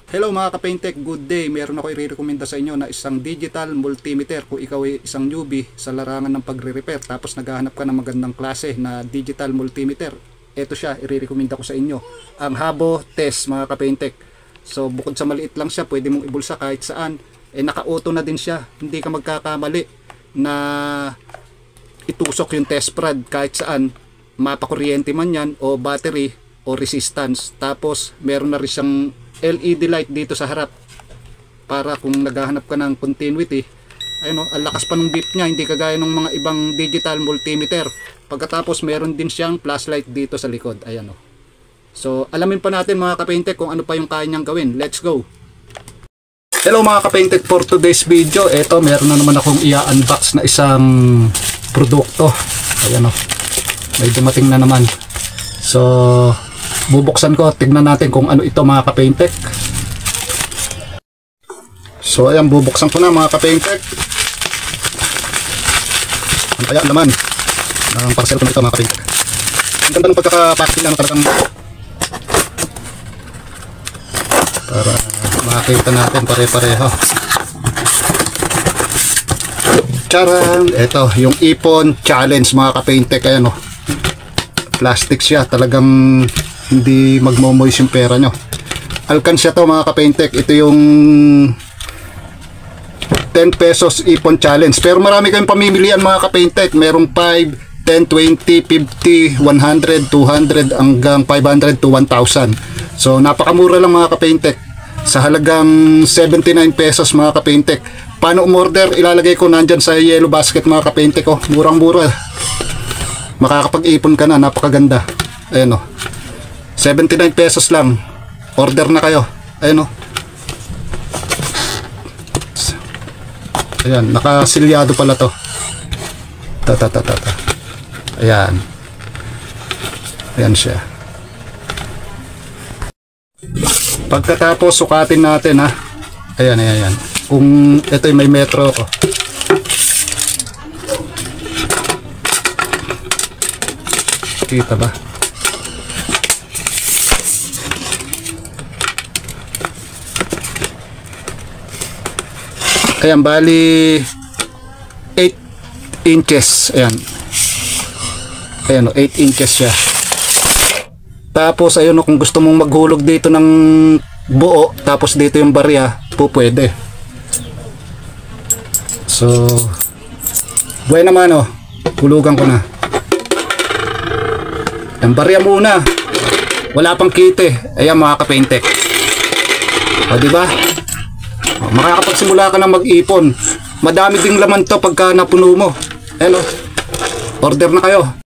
Hello mga ka-Paintech, good day. Meron ako i-recommenda sa inyo na isang digital multimeter kung ikaw ay isang newbie sa larangan ng pagre-repair tapos naghahanap ka ng magandang klase na digital multimeter. Ito siya, i-recommenda ko sa inyo. Ang Habo Test mga ka-Paintech. So bukod sa maliit lang siya, pwede mong ibulsa kahit saan. Naka-auto na din siya. Hindi ka magkakamali na itusok yung test prod kahit saan. Mapakuryente man yan o battery o resistance. Tapos meron na rin siyang LED light dito sa harap para kung naghahanap ka ng continuity. Ayun, ang lakas pa ng beep niya, hindi kagaya ng mga ibang digital multimeter. Pagkatapos meron din siyang flashlight dito sa likod. Ayan, oh. So alamin pa natin mga ka-Paintech kung ano pa yung kaya niyang gawin. Let's go. Hello mga ka-Paintech, for today's video, eto meron na naman akong i-unbox na isang produkto. Ayan, oh. May dumating na naman. So bubuksan ko, tignan natin kung ano ito mga ka-Paintech. So ayan, bubuksan ko na mga ka-Paintech. Ano kaya naman ang parcel ko na ito mga ka-Paintech. Ang ganda ng pagkaka-packing lang talagang para makakita natin pare-pareho. Charan! Ito yung Ipon Challenge mga ka-Paintech. Ayan, oh. Plastic siya, talagang hindi magmo-moist yung pera nyo. Alkansya to mga ka-Paintech. Ito yung 10 pesos Ipon Challenge. Pero marami kayong pamimilian mga ka-Paintech. Merong 5, 10, 20, 50, 100, 200 hanggang 500 to 1,000. So napakamura lang mga ka-Paintech. Sa halagang 79 pesos mga ka-Paintech. Paano umorder? Ilalagay ko nandyan sa yellow basket mga ka-Paintech. Oh, murang-mura. Makakapag-ipon ka na. Napakaganda. Ayan, oh. 79 pesos lang. Order na kayo. Ayan, oh. Ayan, nakasilyado pala to. Ayan. Ayan siya. Pagkatapos sukatin natin, ha. Ayan, ayan. Kung ito may metro ko. Kita ba? Ayan, bali 8 inches. Ayan. Ayan, 8 inches siya. Tapos ayun, kung gusto mong maghulog dito ng buo, tapos dito yung barya, pwede. So buhay naman, oh. Hulugan ko na. Ang barya muna. Wala pang kite. Ayan mga ka-Paintech. O diba? Makakapagsimula ka na mag-ipon. Madami ding laman to pagka napuno mo. Hello. Order na kayo.